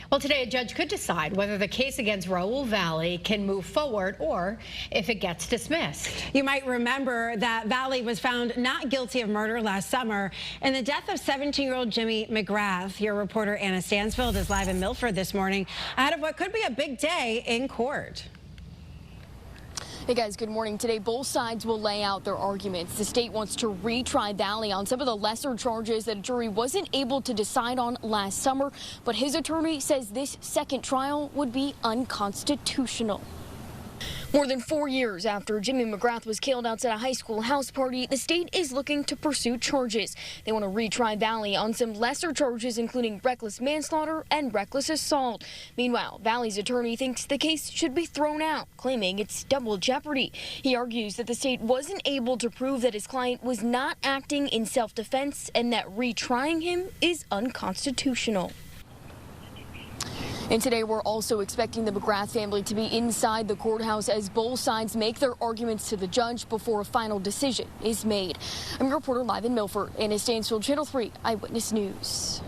Well, today a judge could decide whether the case against Raul Valle can move forward or if it gets dismissed. You might remember that Valle was found not guilty of murder last summer in the death of 17-year-old Jimmy McGrath. Your reporter Anna Stansfield is live in Milford this morning ahead of what could be a big day in court. Hey guys, good morning. Today, both sides will lay out their arguments. The state wants to retry Valle on some of the lesser charges that a jury wasn't able to decide on last summer, but his attorney says this second trial would be unconstitutional. More than 4 years after Jimmy McGrath was killed outside a high school house party, the state is looking to pursue charges. They want to retry Valle on some lesser charges, including reckless manslaughter and reckless assault. Meanwhile, Valle's attorney thinks the case should be thrown out, claiming it's double jeopardy. He argues that the state wasn't able to prove that his client was not acting in self-defense and that retrying him is unconstitutional. And today we're also expecting the McGrath family to be inside the courthouse as both sides make their arguments to the judge before a final decision is made. I'm your reporter live in Milford, Anna Stansfield, Channel 3 Eyewitness News.